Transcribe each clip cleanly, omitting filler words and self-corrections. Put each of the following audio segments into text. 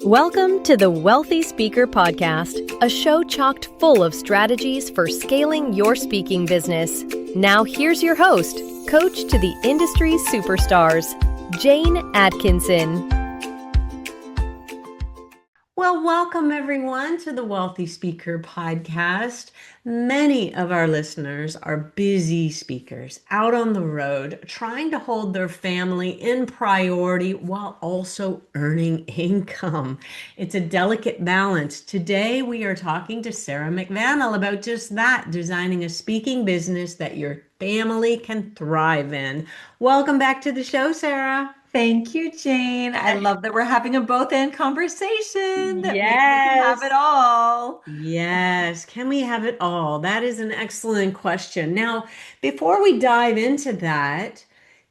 Welcome to the Wealthy Speaker Podcast, a show chocked full of strategies for scaling your speaking business. Now here's your host, coach to the industry superstars, Jane Atkinson. Well, welcome everyone to the Wealthy Speaker Podcast. Many of our listeners are busy speakers out on the road, trying to hold their family in priority while also earning income. It's a delicate balance. Today, we are talking to Sarah McVanel about just that, designing a speaking business that your family can thrive in. Welcome back to the show, Sarah. Thank you, Jane. I love that we're having a both-and conversation. That means we can have it Yes. all. Yes. Can we have it all? That is an excellent question. Now, before we dive into that,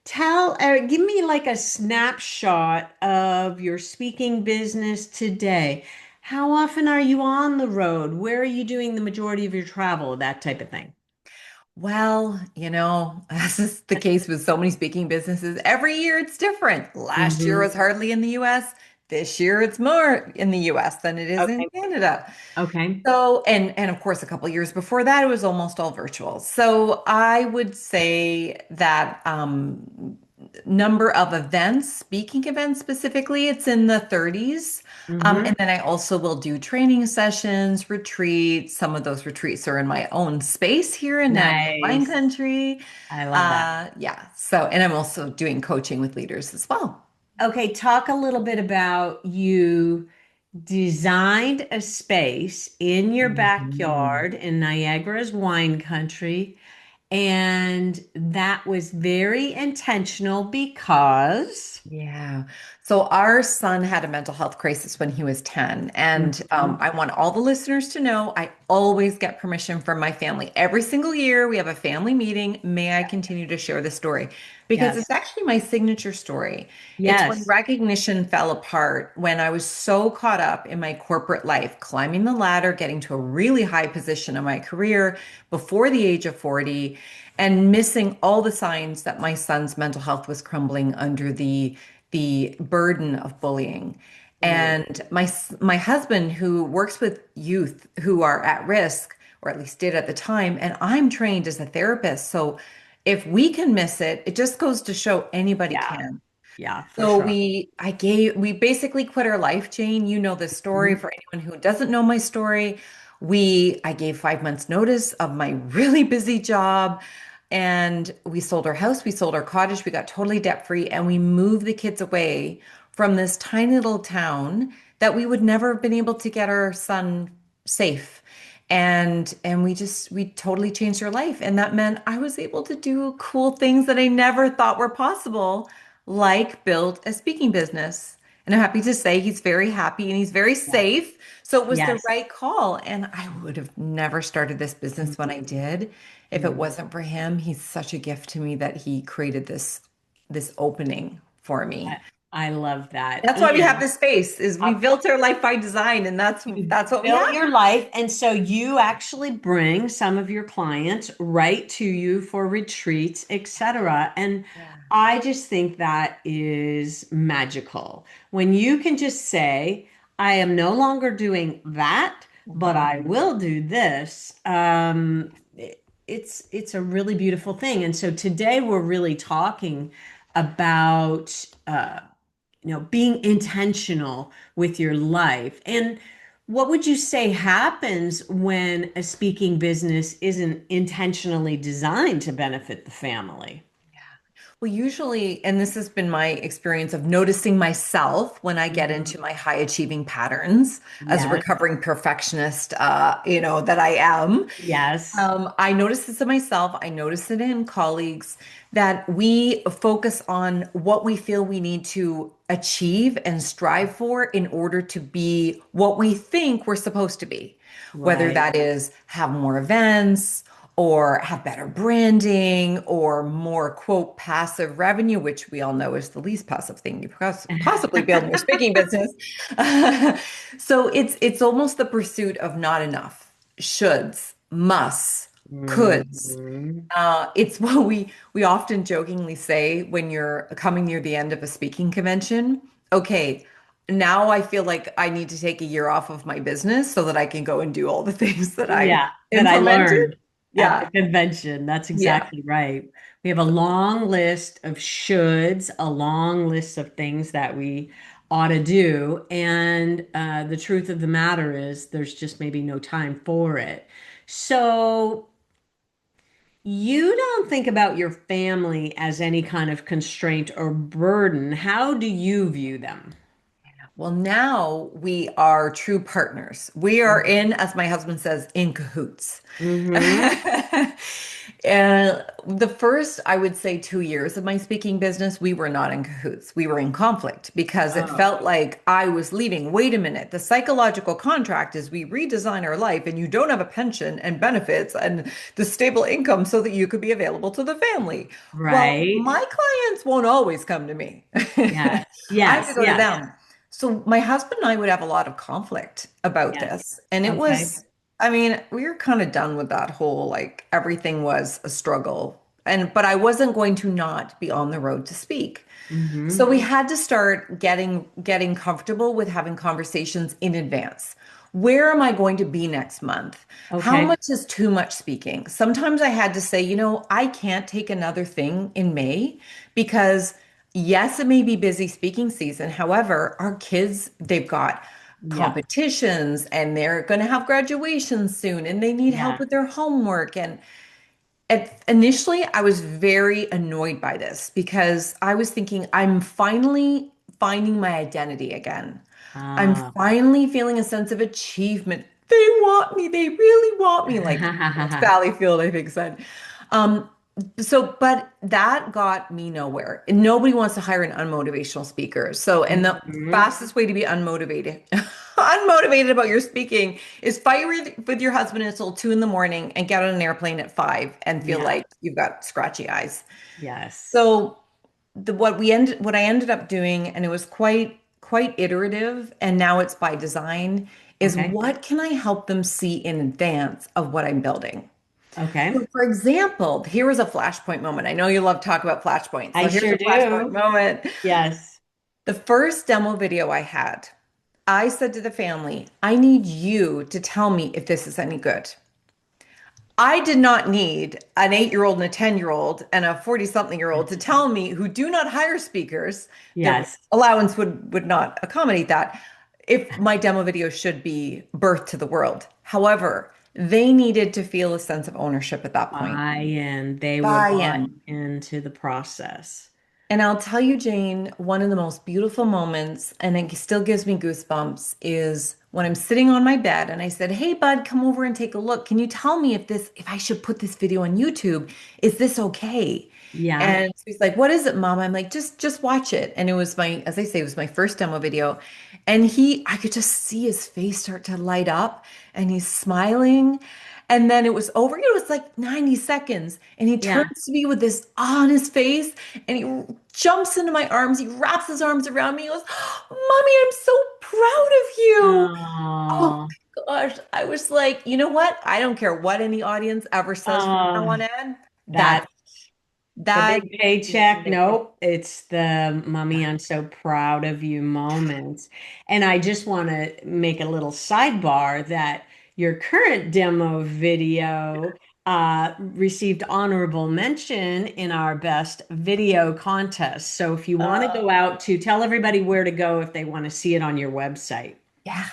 give me like a snapshot of your speaking business today. How often are you on the road? Where are you doing the majority of your travel? That type of thing. Well, as is the case with so many speaking businesses, every year it's different. Last year Hmm. was hardly in the US. This year it's more in the US than it is in Okay. Canada. Okay. So, and of course, a couple years before that, it was almost all virtual. So I would say that number of events, speaking events specifically, it's in the 30s. Hmm. And then I also will do training sessions, retreats. Some of those retreats are in my own space here in Niagara Wine Nice. Country. I love that. Yeah. So, and I'm also doing coaching with leaders as well. Okay, talk a little bit about you designed a space in your Mhm. backyard in Niagara's wine country, and that was very intentional because Yeah. So our son had a mental health crisis when he was 10. And Mhm. I want all the listeners to know I always get permission from my family. Every single year we have a family meeting. May I continue to share the story? Because Yes. it's actually my signature story. It's when Yes. recognition fell apart, when I was so caught up in my corporate life, climbing the ladder, getting to a really high position in my career before the age of 40 and missing all the signs that my son's mental health was crumbling under the burden of bullying. Mm. And my husband, who works with youth who are at risk, or at least did at the time, and I'm trained as a therapist, so if we can miss it, it just goes to show anybody Yeah. can. Yeah, for So sure. we basically quit our life, Jane. You know this story. Mhm. For anyone who doesn't know my story, I gave 5 months notice of my really busy job, and we sold our house, we sold our cottage, we got totally debt free, and we moved the kids away from this tiny little town that we would never have been able to get our son safe. And we totally changed our life. And that meant I was able to do cool things that I never thought were possible, like build a speaking business. And I'm happy to say he's very happy and he's very Yeah. safe. So it was the Yes. right call. And I would have never started this business when I did if it Mhm. wasn't for him. He's such a gift to me that he created this opening for I, me. I love that. That's why we have this space, is we Uh, built our life by design, and You that's what we built have. your life, and so you actually bring some of your clients right to you for retreats, etc. And Yeah. I just think that is magical. When you can just say, I am no longer doing that, but I Mhm. will do this. It's a really beautiful thing. And so today we're really talking about being intentional with your life. And what would you say happens when a speaking business isn't intentionally designed to benefit the family? Well, usually, and this has been my experience of noticing myself when I get Mhm. into my high achieving patterns as a Yes, recovering perfectionist, that I am. yes, I notice this in myself. I notice it in colleagues that we focus on what we feel we need to achieve and strive for in order to be what we think we're supposed to be, whether right. that is have more events or have better branding or more quote passive revenue, which we all know is the least passive thing you possibly build in your speaking business. So it's almost the pursuit of not enough, shoulds, musts, coulds. Mhm. It's what we often jokingly say when you're coming near the end of a speaking convention. Okay, now I feel like I need to take a year off of my business so that I can go and do all the things that I Yeah, that I implemented. learned at the Yeah. convention. That's Yeah. exactly right. We have a long list of shoulds, a long list of things that we ought to do. And the truth of the matter is, there's just maybe no time for it. So, you don't think about your family as any kind of constraint or burden. How do you view them? Well, now we are true partners. We are in, as my husband says, in cahoots. Mm-hmm. And the first, I would say, 2 years of my speaking business, we were not in cahoots. We were in conflict because it Oh, felt like I was leaving. Wait a minute. The psychological contract is we redesign our life and you don't have a pension and benefits and the stable income so that you could be available to the family. Well, right. my clients won't always come to me. Yes. I have to Yes. go to Yes. them. So my husband and I would have a lot of conflict about Yes. this. And it Okay. was, I mean, we were kind of done with that whole like everything was a struggle. But I wasn't going to not be on the road to speak. So Mm-hmm. we had to start getting comfortable with having conversations in advance. Where am I going to be next month? How Okay. much is too much speaking? Sometimes I had to say, I can't take another thing in May because yes, it may be busy speaking season. However, our kids, they've got Yeah. competitions and they're going to have graduations soon and they need help Yeah. with their homework. Initially, I was very annoyed by this because I was thinking, I'm finally finding my identity again. I'm Ah. finally feeling a sense of achievement. They want me. They really want me, like Sally Field, I think, said. Um, but that got me nowhere. And nobody wants to hire an unmotivational speaker. So, and the Mhm. fastest way to be unmotivated, unmotivated about your speaking is fight with your husband until 2 in the morning and get on an airplane at 5 and feel Yeah. like you've got scratchy eyes. Yes. So what I ended up doing, and it was quite iterative, and now it's by design, is Okay. what can I help them see in advance of what I'm building? Okay. So for example, here was a flashpoint moment. I know you love to talk about flashpoints. I So here's sure a flashpoint do. moment. Yes. The first demo video I had, I said to the family, I need you to tell me if this is any good. I did not need an 8-year-old and a 10-year-old and a 40-something-year-old to tell me who do not hire speakers, their Yes. allowance would not accommodate that, if my demo video should be birth to the world. However, they needed to feel a sense of ownership at that point. Buy in. They were Buy bought in. into the process. And I'll tell you, Jane, one of the most beautiful moments, and it still gives me goosebumps, is when I'm sitting on my bed and I said, "Hey, bud, come over and take a look. Can you tell me if I should put this video on YouTube? Is this okay?" Yeah. And she's like, "What is it, Mom?" I'm like, "Just watch it." And it was as I say, it was my first demo video. And I could just see his face start to light up and he's smiling. And then it was over. It was like 90 seconds. And he Yeah. turns to me with this awe on his face and he jumps into my arms. He wraps his arms around me. He goes, "Mommy, I'm so proud of you." Oh Oh, my gosh. I was like, you know what? I don't care what any audience ever says from now oh, on in. that the That big is paycheck. amazing. Nope. It's the mommy, I'm so proud of you moments. And I just want to make a little sidebar that your current demo video received honorable mention in our best video contest. So if you want to go Uh, out to tell everybody where to go if they want to see it on your website. yeah,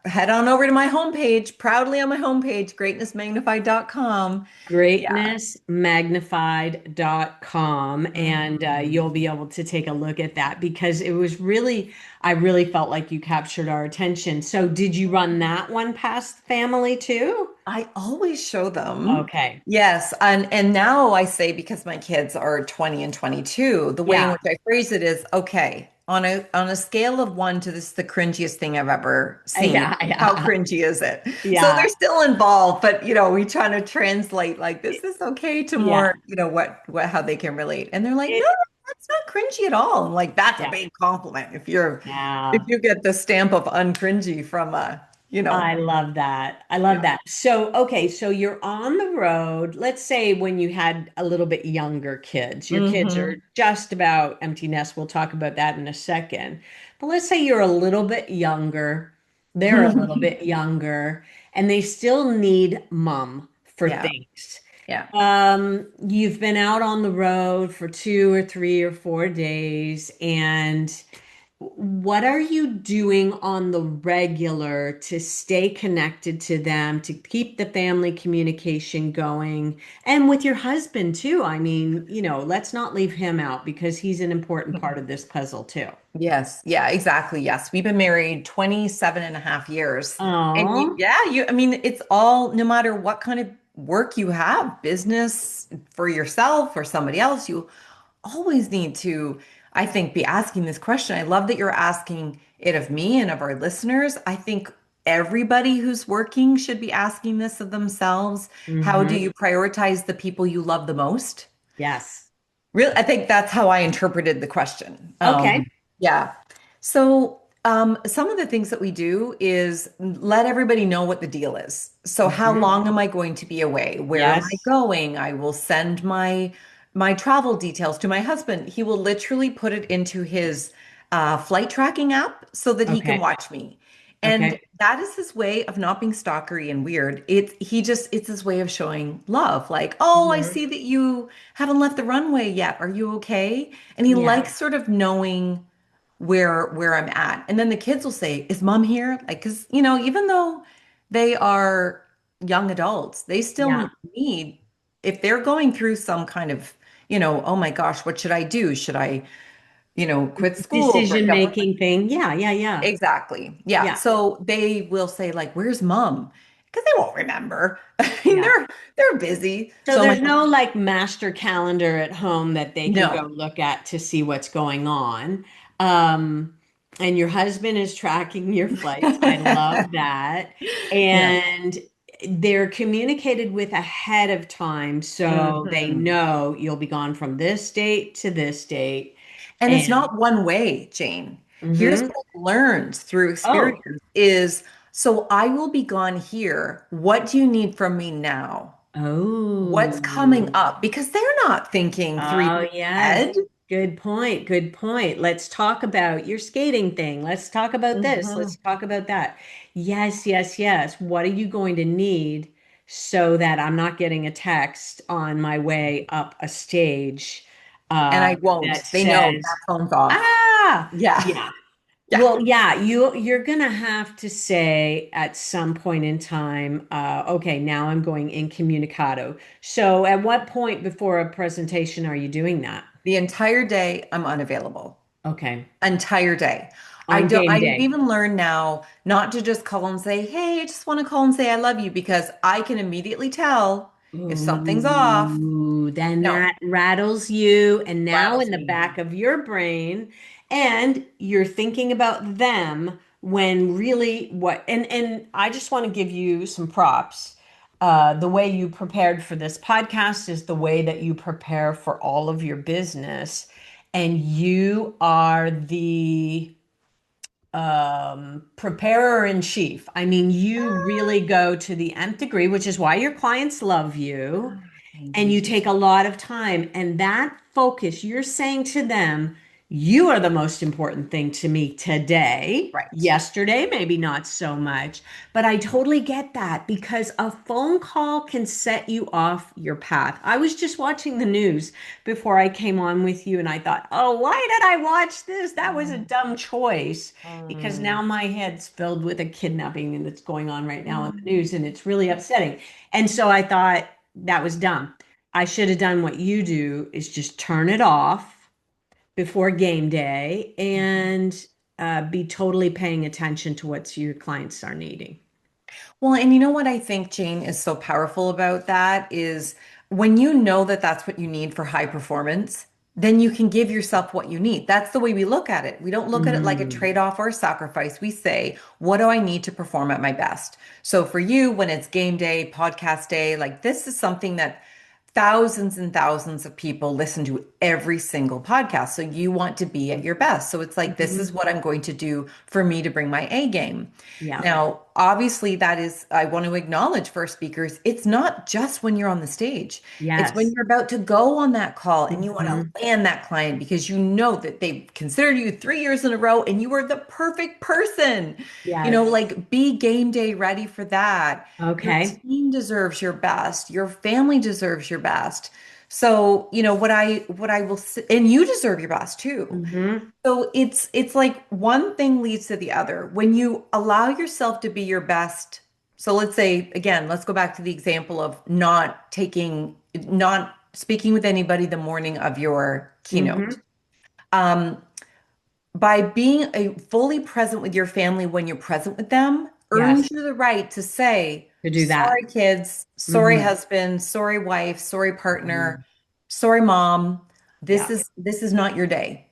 head on over to my homepage, proudly on my homepage, greatnessmagnified.com. Yeah. Greatnessmagnified.com, and Mhm. you'll be able to take a look at that because it was really, I really felt like you captured our attention. So did you run that one past family too? I always show them. Okay. Yes, and now I say because my kids are 20 and 22, the way in Yeah. which I phrase it is, okay, on a scale of 1 to this is the cringiest thing I've ever seen. Yeah. How Yeah. cringy is it? So Yeah. they're still involved, but we trying to translate like this is okay to Yeah. more, what how they can relate. And they're like, "No, It, that's not cringy at all." I'm like, that's a yeah. big compliment if Yeah. you get the stamp of uncringy from I love that. I love yeah. that. So, okay, so you're on the road. Let's say when you had a little bit younger kids, your kids are Hmm. just about empty nest. We'll talk about that in a second. But let's say you're a little bit younger, they're a little bit younger, and they still need mom for Yeah, things. yeah. You've been out on the road for 2 or 3 or 4 days, and what are you doing on the regular to stay connected to them, to keep the family communication going? And with your husband too. I mean, let's not leave him out because he's an important part of this puzzle too. Yes. Yeah, exactly. Yes. We've been married 27 and a half years. And Oh, I mean, it's all, no matter what kind of work you have, business for yourself or somebody else, you always need to, I think, be asking this question. I love that you're asking it of me and of our listeners. I think everybody who's working should be asking this of themselves. How do hmm. you prioritize the people you love the most? Yes. Really, I think that's how I interpreted the question. Okay. Yeah. So, some of the things that we do is let everybody know what the deal is. So, how Hmm. long am I going to be away? Where am I Yes. going? I will send my travel details to my husband. He will literally put it into his flight tracking app so that he can Okay. watch me. And Okay. that is his way of not being stalkery and weird. It's his way of showing love. Like, oh, I Mhm. see that you haven't left the runway yet. Are you okay? And he Yeah. likes sort of knowing where I'm at. And then the kids will say, "Is mom here?" Like, because even though they are young adults, they Yeah. still need, if they're going through some kind of, oh my gosh, what should I do? Should I, quit school, break Decision up with my making thing. Yeah. Yeah. Yeah. Exactly. Yeah. Yeah. So they will say like, "Where's mom?" Because they won't remember. I mean, Yeah. they're busy. So So I'm there's like, no like master calendar at home that they can go no. look at to see what's going on. Um, and your husband is tracking your flights. I love that. Yeah. And they're communicated with ahead of time so they Mhm. know you'll be gone from this date to this date. And it's And not one way, Jane. Here's mhm. what I've learned through Oh, experience is, so I will be gone here. What do you need from me now? What's coming oh. up? Because they're not thinking three Oh, weeks yes. ahead. Good point. Good point. Let's talk about your skating thing. Let's talk about this. Let's Mhm. talk about that. Yes, yes, yes. What are you going to need so that I'm not getting a text on my way up a stage And I that won't. They know that says, phone's off. ah, Yeah. yeah. Yeah. Well, yeah, you're gonna have to say at some point in time, okay, now I'm going incommunicado. So at what point before a presentation are you doing that? The entire day I'm unavailable. Okay. Entire day. On game I've day. even learned now not to just call and say, "Hey, I just want to call and say I love you," because I can immediately tell if something's off. Ooh, then No, that rattles you. And now in rattles the me. back of your brain, and you're thinking about them when really and I just want to give you some props. The way you prepared for this podcast is the way that you prepare for all of your business. And you are the preparer in chief. I mean, you really go to the nth degree, which is why your clients love you, Ah, thank and you, you Jane. take a lot of time. And that focus, you're saying to them, you are the most important thing to me today. Right. Yesterday, maybe not so much, but I totally get that because a phone call can set you off your path. I was just watching the news before I came on with you, and I thought, oh, why did I watch this? That was a Mm, dumb choice because mm, now my head's filled with a kidnapping that's going on right now in the mm. news, and it's really upsetting. And so I thought that was dumb. I should have done what you do is just turn it off before game day and be totally paying attention to what your clients are needing. Well, and you know what I think, Jane, is so powerful about that is when you know that that's what you need for high performance, then you can give yourself what you need. That's the way we look at it. We don't look at it like a Mm. trade-off or a sacrifice. We say, what do I need to perform at my best? So for you, when it's game day, podcast day, like this is something that thousands and thousands of people listen to every single podcast. So you want to be at your best. So it's like, this is Mhm. what I'm going to do for me to bring my A game. Yeah. Now, obviously, that is, I want to acknowledge for speakers, it's not just when you're on the stage. It's when Yes. you're about to go on that call and you want Mhm. to land that client because you know that they've considered you 3 years in a row and you are the perfect person. Yes. Like be game day ready for that. Your Okay. team deserves your best. Your family deserves your best. So, what I will say, and you deserve your best too. Hmm. So it's like one thing leads to the other. When you allow yourself to be your best, so let's say again, let's go back to the example of not speaking with anybody the morning of your keynote. Hmm. Um, by being fully present with your family when you're present with them, Yes. earns you the right to say, To do that. sorry, kids, sorry, Hmm. husband, sorry, wife, sorry, partner, Hmm. sorry, mom. This Yeah. is this is not your day.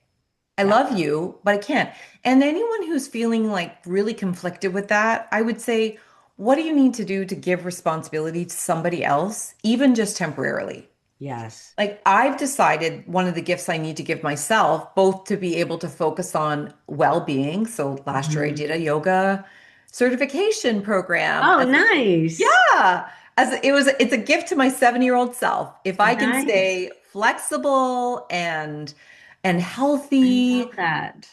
I Yeah. love you, but I can't. And anyone who's feeling like really conflicted with that, I would say, what do you need to do to give responsibility to somebody else, even just temporarily? Yes. Like I've decided one of the gifts I need to give myself, both to be able to focus on well-being. So last year I Hmm. did a yoga certification program. Oh, nice. Yeah, it's a gift to my 7-year-old self. If I can Nice. stay flexible and I healthy, love that.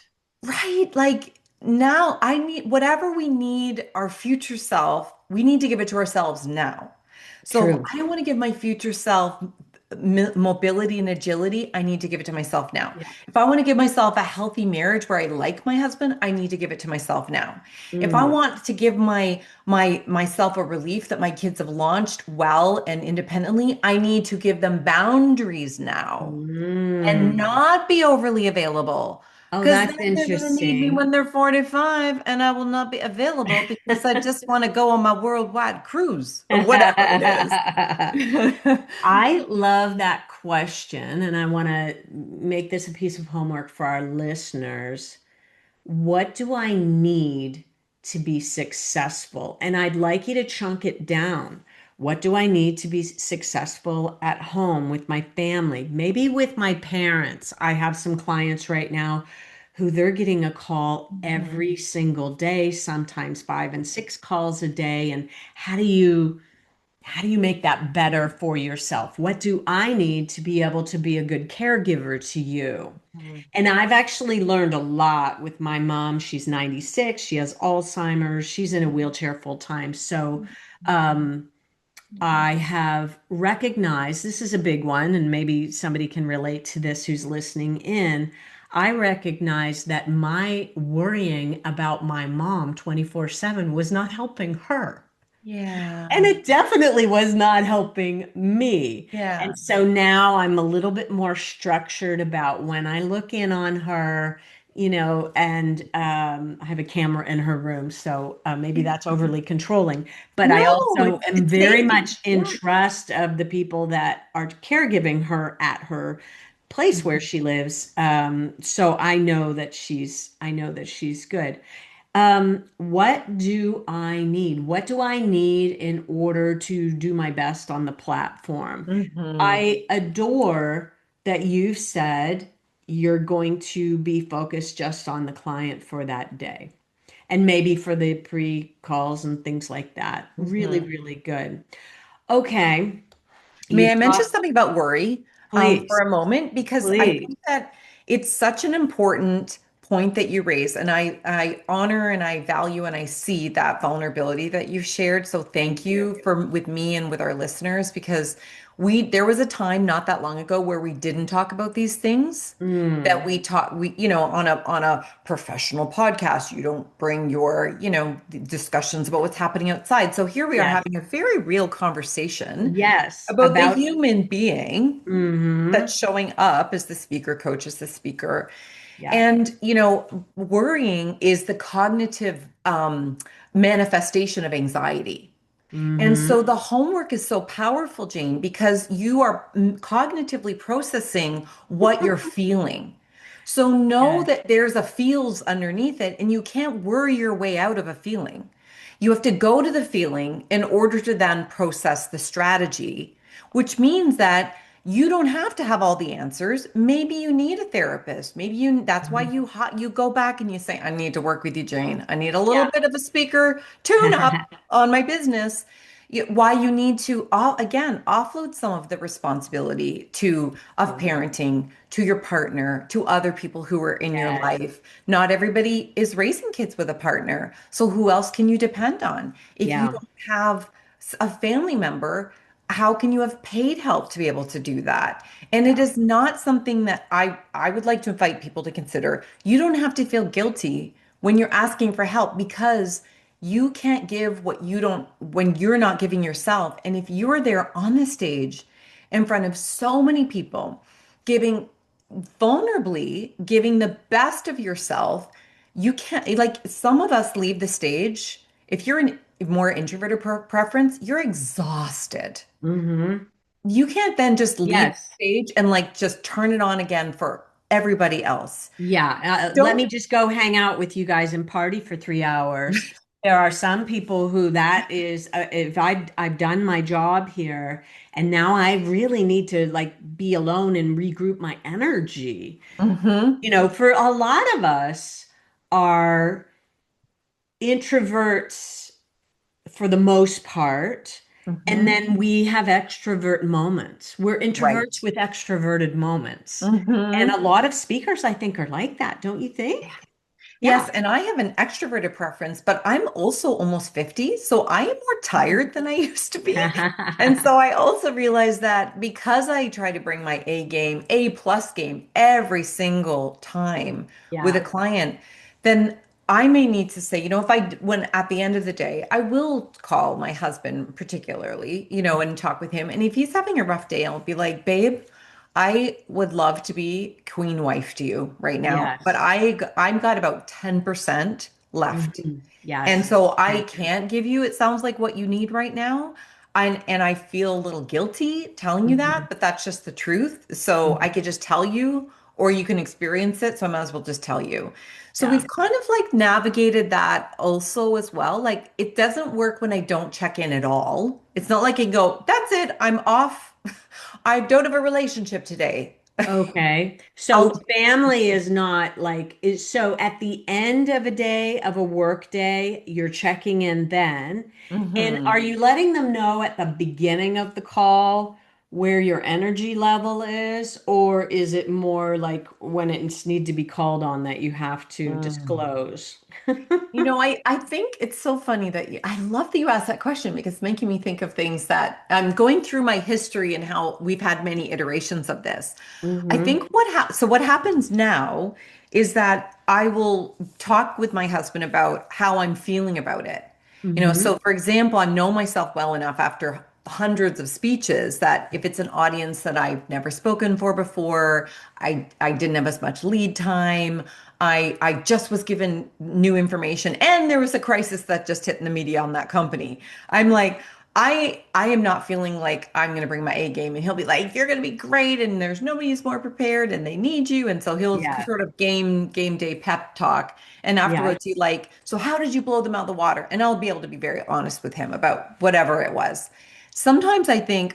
right? Like now I need whatever we need our future self, we need to give it to ourselves now. So if True. I want to give my future self mobility and agility, I need to give it to myself now. Yeah. If I want to give myself a healthy marriage where I like my husband, I need to give it to myself now. If I Mm. want to give myself a relief that my kids have launched well and independently, I need to give them boundaries now and Mm. not be overly available. Oh, Because that's then they're going to need me interesting. when they're 45 and I will not be available because I just want to go on my worldwide cruise or whatever it is. I love that question, and I want to make this a piece of homework for our listeners. What do I need to be successful? And I'd like you to chunk it down. What do I need to be successful at home with my family? Maybe with my parents. I have some clients right now who they're getting a call Mhm. every single day, sometimes 5 and 6 calls a day. And how do you make that better for yourself? What do I need to be able to be a good caregiver to you? Mhm. And I've actually learned a lot with my mom. She's 96. She has Alzheimer's. She's in a wheelchair full time. So um, I have recognized this is a big one, and maybe somebody can relate to this who's listening in. I recognize that my worrying about my mom 24/7 was not helping her. And Yeah. it definitely was not helping me. Yeah. And so now I'm a little bit more structured about when I look in on her, and I have a camera in her room. So maybe that's overly controlling. But I No, also am it's very safety. much in Yeah. trust of the people that are caregiving her at her place where Mhm. she lives. So I know that she's good. What do I need? What do I need in order to do my best on the platform? Mhm. I adore that you've said you're going to be focused just on the client for that day and maybe for the pre-calls and things like that. Really, Mhm. really good. Okay. May I You've mention talked, something about worry for please, a moment? Because I please. think that it's such an important point that you raise, and I honor and I value and I see that vulnerability that you've shared. So thank Thank you. you for with me and with our listeners because there was a time not that long ago where we didn't talk about these things that Mm, we on a professional podcast you don't bring your discussions about what's happening outside. So here we are yes. having a very real conversation Yes. about the About, human being mm-hmm. that's showing up as the speaker, coach as the speaker. Yeah. And, worrying is the cognitive manifestation of anxiety. And Mm-hmm. so the homework is so powerful, Jane, because you are cognitively processing what you're feeling. So know Yes. that there's a feels underneath it, and you can't worry your way out of a feeling. You have to go to the feeling in order to then process the strategy. which means that you don't have to have all the answers. Maybe you need a therapist. Maybe that's why Mhm. you go back and you say, I need to work with you, Jane. I need a little Yeah. bit of a speaker tune up on my business. Why you need to again offload some of the responsibility to of parenting to your partner, to other people who are in your Yes. life. Not everybody is raising kids with a partner. So who else can you depend on? If you Yeah. don't have a family member, how can you have paid help to be able to do that? And it Yeah. is not something that I would like to invite people to consider. You don't have to feel guilty when you're asking for help because you can't give what you don't when you're not giving yourself. And if you're there on the stage in front of so many people, giving vulnerably, giving the best of yourself, you can't, like some of us leave the stage. If you're an more introverted preference, you're exhausted. Hmm. You can't then just leave the Yes. stage and like just turn it on again for everybody else. Yeah, let me Don't. just go hang out with you guys and party for 3 hours. There are some people who that is, if I've done my job here, and now I really need to like be alone and regroup my energy. Hmm. For a lot of us are introverts for the most part, and Hmm. then we have extrovert moments. We're Right. introverts with extroverted moments. And a Hmm. lot of speakers, I think, are like that, don't you think? Yes, Yeah. and I have an extroverted preference, but I'm also almost 50, so I am more tired than I used to be. And so I also realized that because I try to bring my A game, A plus game every single time with a Yeah. client, then I may need to say, if when at the end of the day, I will call my husband particularly, and talk with him. And if he's having a rough day, I'll be like, babe, I would love to be queen wife to you right now, but Yes. I've got about 10% left. And Yes. so I Okay. can't give you, it sounds like what you need right now. And I feel a little guilty telling you Mhm. that, but that's just the truth. So I Mhm. could just tell you, or you can experience it. So I might as well just tell you. So Yeah. we've kind of like navigated that also as well. Like it doesn't work when I don't check in at all. It's not like I go, that's it, I'm off. I don't have a relationship today. Okay. So I'll family is not like is so at the end of a day of a work day, you're checking in then. And are Mhm. you letting them know at the beginning of the call where your energy level is, or is it more like when it's need to be called on that you have to Mm. disclose? I think it's so funny that I love that you asked that question because it's making me think of things that I'm going through my history and how we've had many iterations of this. I Hmm. think what happens now is that I will talk with my husband about how I'm feeling about it. Hmm. So for example, I know myself well enough after hundreds of speeches that if it's an audience that I've never spoken for before, I didn't have as much lead time. I just was given new information and there was a crisis that just hit in the media on that company. I'm like, I am not feeling like I'm going to bring my A game, and he'll be like, you're going to be great and there's nobody who's more prepared and they need you, and so he'll Yeah. sort of game day pep talk, and Yeah. afterwards he like, so how did you blow them out of the water? And I'll be able to be very honest with him about whatever it was. Sometimes I think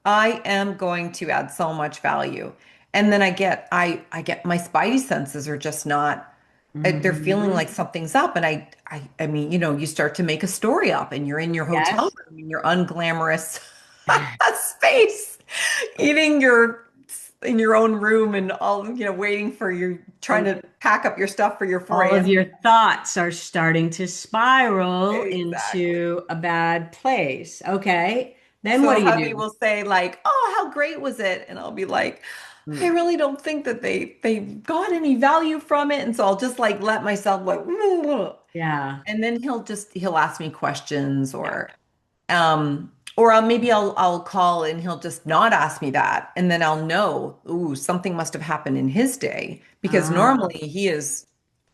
I am going to add so much value, and then I get my spidey senses are just not, they're feeling Hmm. like something's up, and I mean, you start to make a story up and you're in your hotel Yes. room in your unglamorous space eating in your own room and all, waiting for you, trying And to pack up your stuff for your all 4 of a.m. your thoughts are starting to spiral Exactly. into a bad place. Okay. Then what So do you hubby do? will say like, "Oh, how great was it?" And I'll be like, "I Mm. really don't think that they got any value from it." And so I'll just like let myself like, Yeah. and then he'll ask me questions, Yeah. or maybe I'll call and he'll just not ask me that, and then I'll know, ooh, something must have happened in his day because Ah, normally he is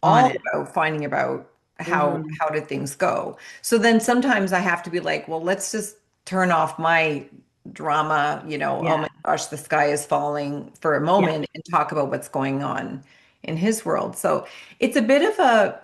on all it. about finding about Hmm. how did things go. So then sometimes I have to be like, well, let's just turn off my drama, oh Yeah. my gosh, the sky is falling for a Yeah. moment and talk about what's going on in his world. So it's a bit of a,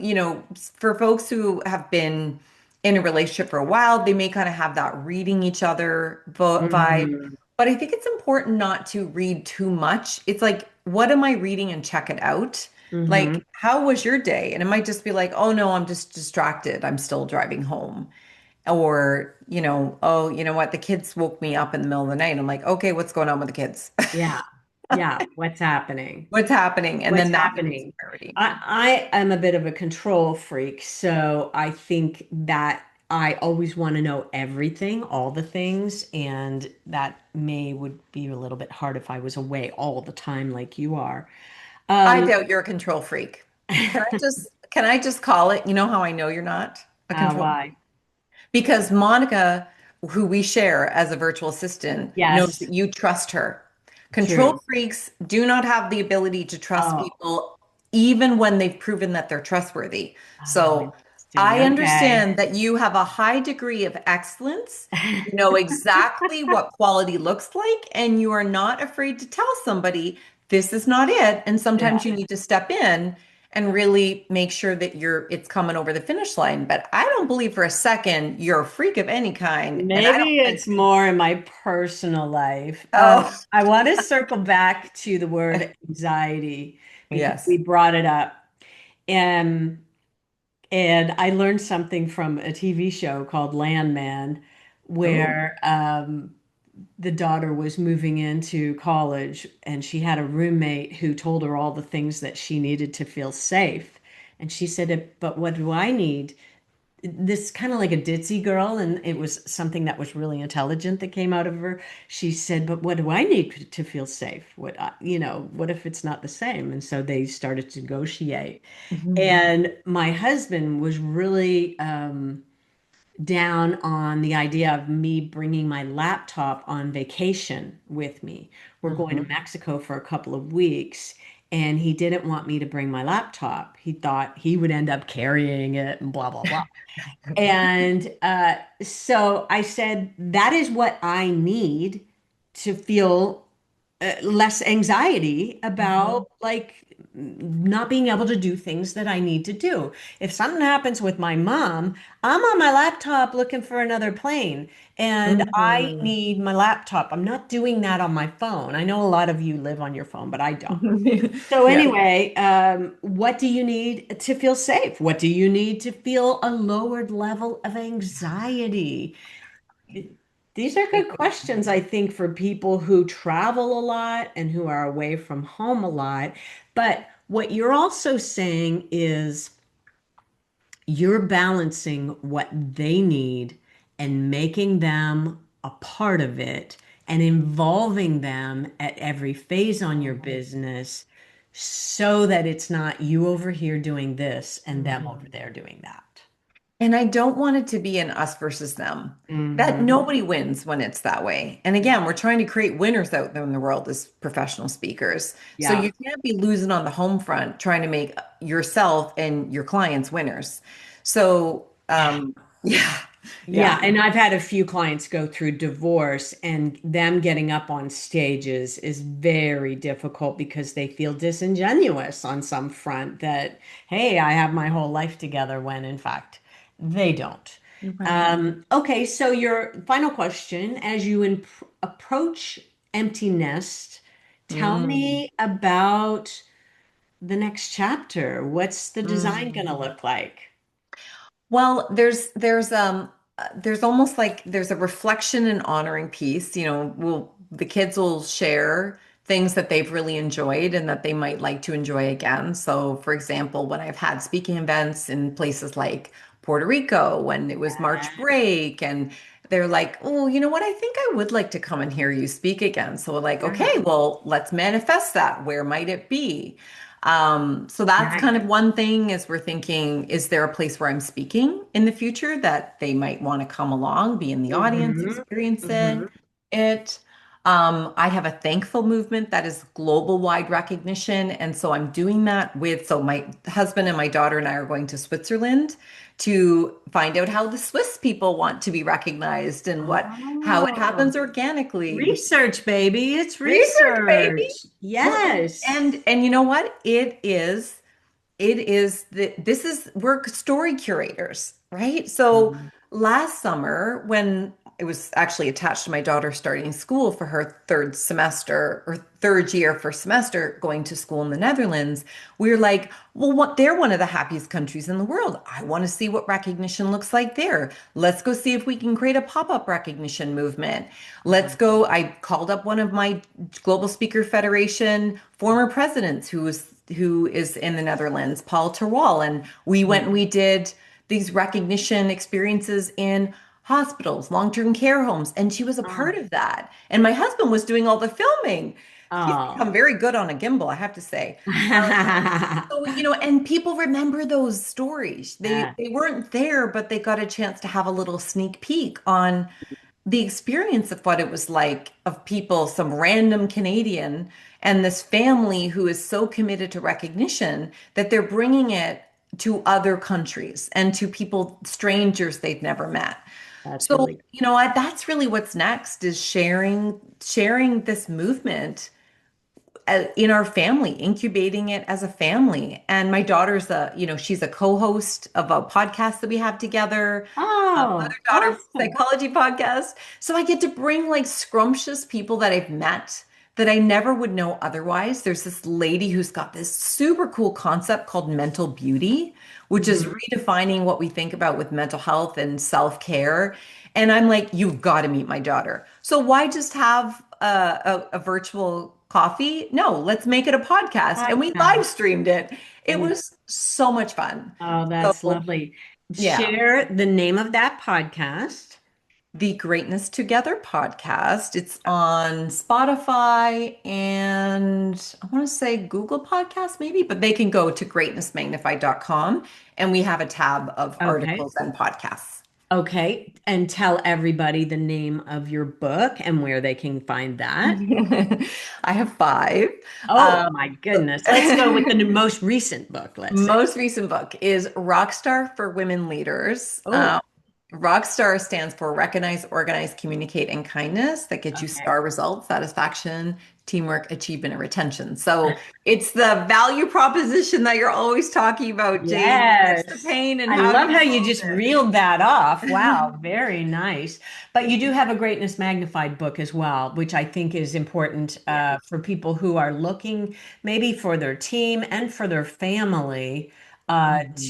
for folks who have been in a relationship for a while, they may kind of have that reading each other vibe. Mhm. But I think it's important not to read too much. It's like, what am I reading and check it out? Mhm. Like, how was your day? And it might just be like, oh no, I'm just distracted. I'm still driving home. Or, oh, you know what? The kids woke me up in the middle of the night. I'm like, okay, what's going on with the kids? Yeah. Yeah. What's happening? What's happening? And What's then that becomes happening? a priority. I am a bit of a control freak, so I think that I always want to know everything, all the things, and that may would be a little bit hard if I was away all the time like you are. I Um, doubt you're a control freak. Can I just call it? You know how I know you're not a control why? because Monica, who we share as a virtual assistant, knows Yes, that you trust her. Control true. freaks do not have the ability to trust Oh, people even when they've proven that they're trustworthy. oh, So interesting. I Okay. understand that you have a high degree of excellence. You know exactly what quality looks like, and you are not afraid to tell somebody this is not it. And Yeah. sometimes you need to step in and really make sure that it's coming over the finish line. But I don't believe for a second you're a freak of any kind. And I don't Maybe think, it's more in my personal life. oh, I want to circle back to the word anxiety because we yes. brought it up. And and I learned something from a TV show called Landman, Oh. where the daughter was moving into college and she had a roommate who told her all the things that she needed to feel safe. And she said, but what do I need? This kind of like a ditzy girl, and it was something that was really intelligent that came out of her. She said, "But what do I need to feel safe? What if it's not the same?" And so they started to negotiate. Mhm. And my husband was really down on the idea of me bringing my laptop on vacation with me. We're going to Mhm. Mexico for a couple of weeks, and he didn't want me to bring my laptop. He thought he would end up carrying it and blah, blah, blah. And so I said, that is what I need to feel less anxiety about Mhm. like not being able to do things that I need to do. If something happens with my mom, I'm on my laptop looking for another plane and I Mhm. need my laptop. I'm not doing that on my phone. I know a lot of you live on your phone, but I don't. So Yeah. anyway, what do you need to feel safe? What do you need to feel a lowered level of anxiety? These are good questions, I think, for people who travel a lot and who are away from home a lot. But what you're also saying is you're balancing what they need and making them a part of it and involving them at every phase on your business so that it's not you over here doing this and them over Mhm. there doing that. And I don't want it to be an us versus them. That Hmm. nobody wins when it's that way. And again, we're trying to create winners out there in the world as professional speakers. So Yeah. you can't be losing on the home front trying to make yourself and your clients winners. So, yeah, Yeah, yeah. and I've had a few clients go through divorce, and them getting up on stages is very difficult because they feel disingenuous on some front that, hey, I have my whole life together, when in fact they don't. Right. Okay, so your final question, as you approach empty nest, tell Mm. me about the next chapter. What's the design going to Mm. look like? Well, there's almost like there's a reflection and honoring piece. The kids will share things that they've really enjoyed and that they might like to enjoy again. So, for example, when I've had speaking events in places like Puerto Rico when it was March break and they're like, "Oh, you know what? I think I would like to come and hear you speak again." So we're like, Yeah. "Okay, well, let's manifest that. Where might it be?" So that's Nice. kind of one thing is we're thinking, is there a place where I'm speaking in the future that they might want to come along, be in the audience, Hmm. experience Hmm. it? I have a thankful movement that is global wide recognition. And so I'm doing that so my husband and my daughter and I are going to Switzerland to find out how the Swiss people want to be recognized and how it Oh, happens organically. research, baby. It's Research, baby. research. Well, Yes. and you know what? It is. we're story curators, right? So Mhm. last summer, when it was actually attached to my daughter starting school for her third semester or third year first semester going to school in the Netherlands, we were like, well, they're one of the happiest countries in the world. I want to see what recognition looks like there. Let's go see if we can create a pop-up recognition movement. Let's go. I called up one of my Global Speaker Federation former presidents who is in the Netherlands, Paul Terwal, and we went and we did these recognition experiences in hospitals, long-term care homes, and she was a Oh, part of that. And my husband was doing all the filming. He's become oh. very good on a gimbal, I have to say. So, and people remember those stories. They Yeah, they weren't there, but they got a chance to have a little sneak peek on the experience of what it was like of people, some random Canadian and this family who is so committed to recognition that they're bringing it to other countries and to people, strangers they've never met. that's So, really that's really what's next is sharing this movement in our family, incubating it as a family. And my daughter's she's a co-host of a podcast that we have together, Oh, mother-daughter awesome. psychology podcast. So I get to bring like scrumptious people that I've met that I never would know otherwise. There's this lady who's got this super cool concept called mental beauty, which is Mhm. redefining what we think about with mental health and self-care. And I'm like, you've got to meet my daughter. So why just have a virtual coffee? No, let's make it a podcast. And we live Podcast. streamed it. It Yeah. was so much fun. Oh, that's So, lovely. yeah. Share the name of that podcast. The Greatness Together podcast. It's on Spotify and I want to say Google Podcasts, maybe, but they can go to greatnessmagnified.com and we have a tab of Okay. articles and podcasts. Okay. And tell everybody the name of your book and where they can find that. I have five. Oh, Um, my goodness. Let's go with the most recent book, let's say. Most recent book is Rockstar for Women Leaders. Oh, Rockstar stands for Recognize, Organize, Communicate, and Kindness. That gets you okay. star results, satisfaction, teamwork, achievement, and retention. So it's the value proposition that you're always talking about, Jane. What's the Yes. pain and I how do love you how you solve just reeled that off. Wow, it? very nice. But you do have a Greatness Magnified book as well, which I think is important Yeah. for people who are looking maybe for their team and for their family to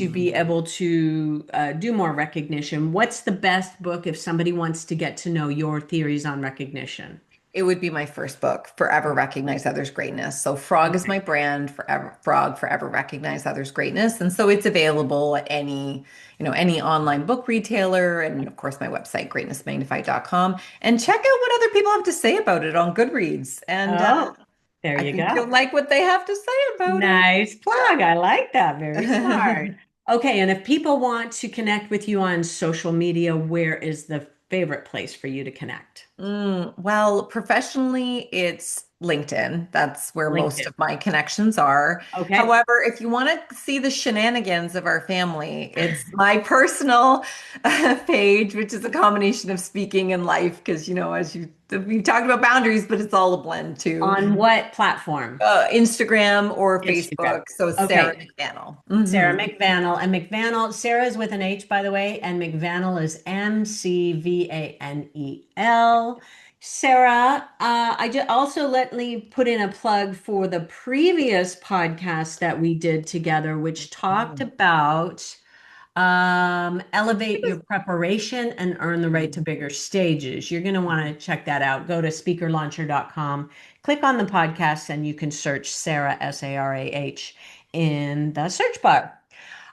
Mhm. be able to do more recognition. What's the best book if somebody wants to get to know your theories on recognition? It would be my first book, Forever Recognize Others' Greatness. So Frog is my Okay. brand, Forever Frog, Forever Recognize Others' Greatness. And so it's available at any online book retailer and of course my website, greatnessmagnified.com. And check out what other people have to say about it on Goodreads. And Oh, there I you think you'll go. like what they have to say about it. Nice plug. I like that. Very smart. Okay, and if people want to connect with you on social media, where is the favorite place for you to connect? Well, professionally, it's LinkedIn. That's where most LinkedIn. of my connections are. Okay. However, if you want to see the shenanigans of our family, it's my personal page, which is a combination of speaking and life. Because, as we talked about boundaries, but it's all a blend too. On what platform? Instagram or Instagram. Facebook. So Sarah Okay. McVanel. Sarah McVanel. And McVanel, Sarah is with an H, by the way, and McVanel is McVanel. Sarah, I just also let me put in a plug for the previous podcast that we did together, which talked about elevate your preparation and earn the right to bigger stages. You're going to want to check that out. Go to speakerlauncher.com, click on the podcast, and you can search Sarah, Sarah, in the search bar.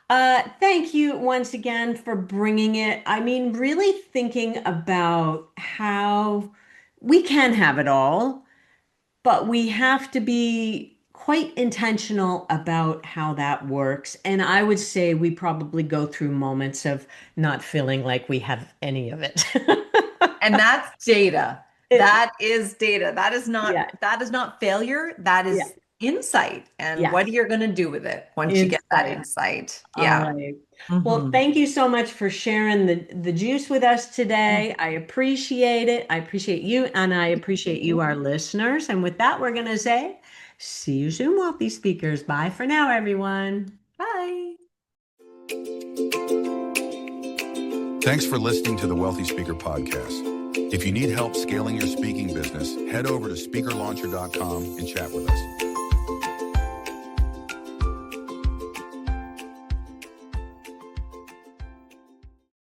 Thank you once again for bringing it. I mean, really thinking about how we can have it all, but we have to be quite intentional about how that works. And I would say we probably go through moments of not feeling like we have any of it. And that's data. It, That is data. That is not yeah, that is not failure. That yeah, is insight. And what yes, are you going to do with it once you get that insight. insight? All Yeah. right. Well, Hmm. thank you so much for sharing the juice with us today. I appreciate it. I appreciate you, and I appreciate you, our listeners. And with that, we're going to say, see you soon, wealthy speakers. Bye for now, everyone. Bye. Thanks for listening to the Wealthy Speaker Podcast. If you need help scaling your speaking business, head over to speakerlauncher.com and chat with us.